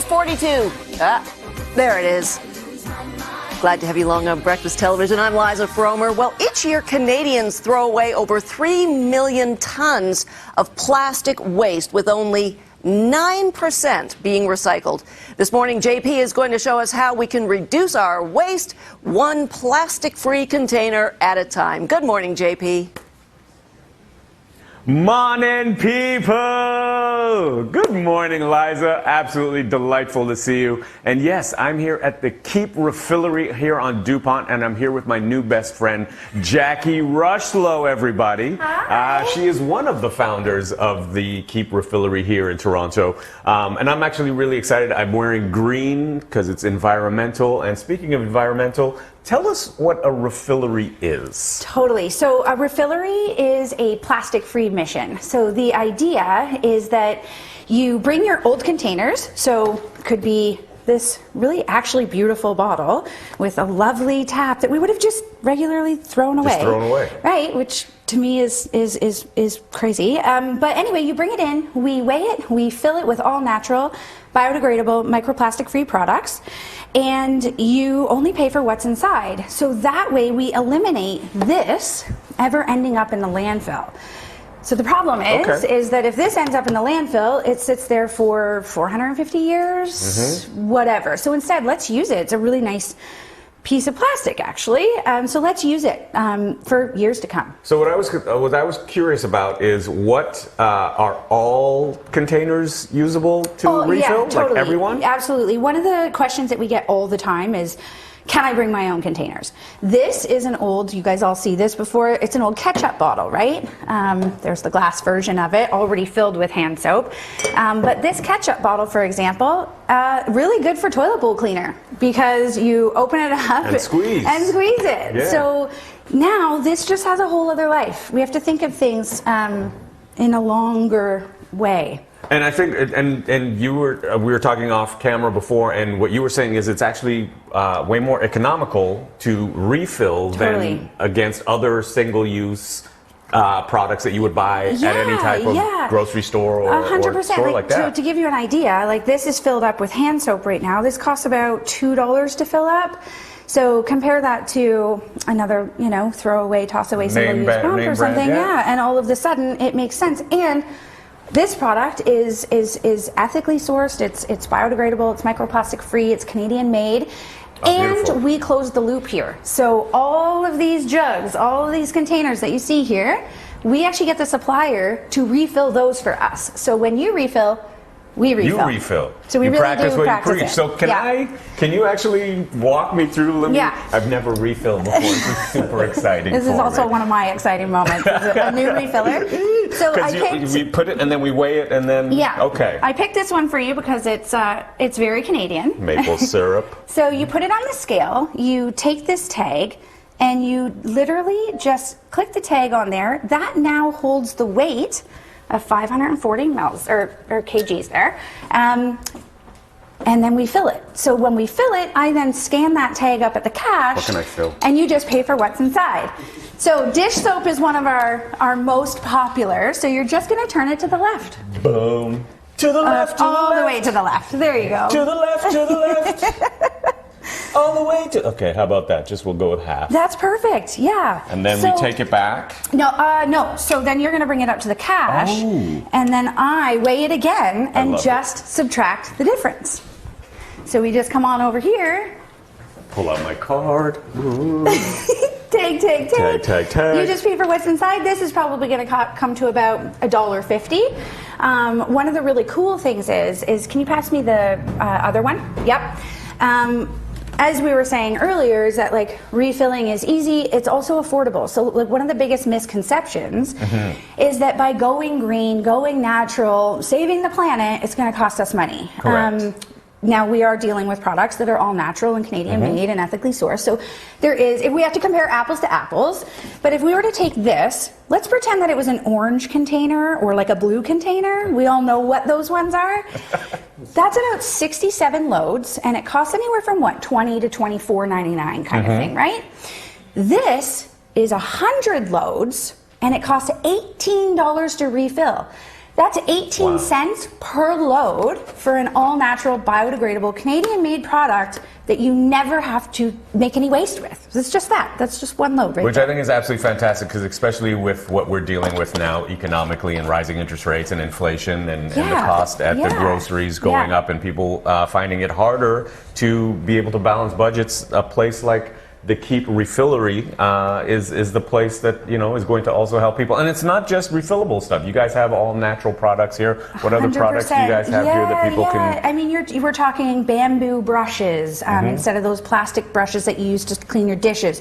almost 42. There it is. Glad to have you along on Breakfast Television. I'm Liza Fromer. Well, each year Canadians throw away over 3 million tons of plastic waste, with only 9% being recycled. This morning, JP is going to show us how we can reduce our waste one plastic-free container at a time. Good morning, JP. Morning, people! Good morning, Liza. Absolutely delightful to see you. And yes, I'm here at the Keep Refillery here on DuPont, and I'm here with my new best friend, Jacquie Rushlow, everybody. Hi. She is one of the founders of the Keep Refillery here in Toronto. And I'm actually really excited. I'm wearing green because it's environmental. And speaking of environmental, tell us what a refillery is. Totally. So a refillery is a plastic-free mission. So the idea is that you bring your old containers, so it could be this really actually beautiful bottle with a lovely tap that we would have just regularly thrown away. Just thrown away. Right, which to me is crazy. But anyway, you bring it in, we weigh it, we fill it with all natural, biodegradable, microplastic-free products, and you only pay for what's inside. So that way we eliminate this ever ending up in the landfill. So the problem is that if this ends up in the landfill, it sits there for 450 years, whatever. So instead, let's use it. It's a really nice piece of plastic, actually. So let's use it for years to come. So what I was curious about is what are all containers usable to refill? Yeah, totally. Like everyone? Absolutely. One of the questions that we get all the time is, can I bring my own containers? This is an old, you guys all see this before, it's an old ketchup bottle, right? There's the glass version of it, already filled with hand soap. But this ketchup bottle, for example, really good for toilet bowl cleaner, because you open it up and squeeze it. Yeah. So now this just has a whole other life. We have to think of things in a longer way. And I think, and we were talking off camera before, and what you were saying is it's actually way more economical to refill than against other single-use products that you would buy at any type of grocery store or store like that. To give you an idea, like this is filled up with hand soap right now. This costs about $2 to fill up. So compare that to another, throw away, toss away single-use pump or something. Yeah, and all of a sudden it makes sense. And this product is ethically sourced, it's biodegradable, it's microplastic free, it's Canadian made, and we closed the loop here. So all of these jugs, all of these containers that you see here, we actually get the supplier to refill those for us. So when you refill, we refill. You refill. So we you really practice do what practice you preach. it. So can you actually walk me through? I've never refilled before. This is super exciting. This is also one of my exciting moments. A new refiller. So we put it and then we weigh it and then okay. I picked this one for you because it's very Canadian. Maple syrup. So you put it on the scale. You take this tag and you literally just click the tag on there. That now holds the weight of 540 mils or kgs there, and then we fill it. So when we fill it, I then scan that tag up at the cash. What can I fill? And you just pay for what's inside. So dish soap is one of our most popular. So you're just going to turn it to the left. Boom. To the left. All the way to the left. There you go. To the left. To the left. All the way to. Okay, how about that? We'll go with half. That's perfect. Yeah. And then we take it back. No. So then you're going to bring it up to the cash, and then I weigh it again and just subtract the difference. So we just come on over here. Pull out my card. Tag. You just pay for what's inside. This is probably going to come to about $1.50. One of the really cool things is can you pass me the other one? Yep. As we were saying earlier, is that like refilling is easy, it's also affordable. So like one of the biggest misconceptions is that by going green, going natural, saving the planet, it's going to cost us money. Correct. Now we are dealing with products that are all natural and Canadian made and ethically sourced. So there is, if we have to compare apples to apples, but if we were to take this, let's pretend that it was an orange container or like a blue container. We all know what those ones are. That's about 67 loads, and it costs anywhere from what, $20 to $24.99 kind of thing, right? This is 100 loads, and it costs $18 to refill. That's 18 cents per load for an all-natural, biodegradable, Canadian-made product that you never have to make any waste with. It's just that. That's just one load right Which there. I think is absolutely fantastic, because especially with what we're dealing with now economically and rising interest rates and inflation and the cost at the groceries going up and people finding it harder to be able to balance budgets, a place like the Keep Refillery is the place that, you know, is going to also help people. And it's not just refillable stuff. You guys have all natural products here. What other products do you guys have here that people can... I mean, you were talking bamboo brushes instead of those plastic brushes that you use to clean your dishes.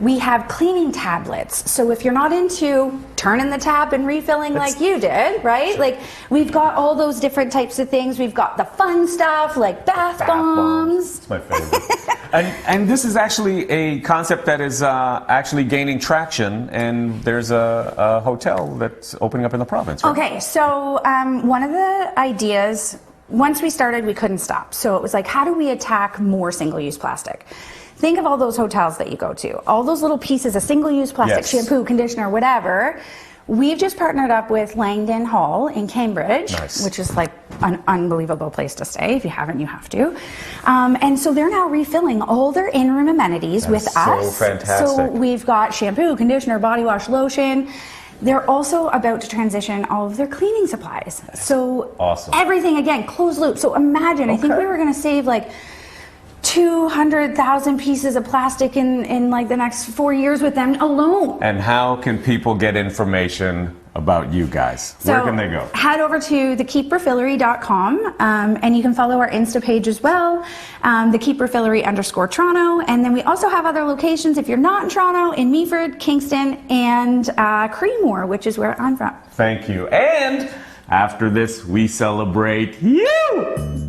We have cleaning tablets. So if you're not into turning the tap and refilling like you did, right? Like, we've got all those different types of things. We've got the fun stuff like bath bombs. It's my favorite. and this is actually a concept that is actually gaining traction, and there's a hotel that's opening up in the province, right? Okay, so one of the ideas, once we started, we couldn't stop. So it was like, how do we attack more single-use plastic? Think of all those hotels that you go to, all those little pieces of single-use plastic, shampoo, conditioner, whatever. We've just partnered up with Langdon Hall in Cambridge, which is like an unbelievable place to stay. If you haven't, you have to. And so they're now refilling all their in-room amenities with us. So fantastic. So we've got shampoo, conditioner, body wash, lotion. They're also about to transition all of their cleaning supplies. So everything, again, closed loop. So imagine, I think we were going to save like 200,000 pieces of plastic in like the next 4 years with them alone. And how can people get information about you guys? So where can they go? Head over to thekeeprefillery.com and you can follow our Insta page as well, the Keep Refillery _Toronto. And then we also have other locations if you're not in Toronto, in Meaford, Kingston, and Creemore, which is where I'm from. Thank you. And after this, we celebrate you!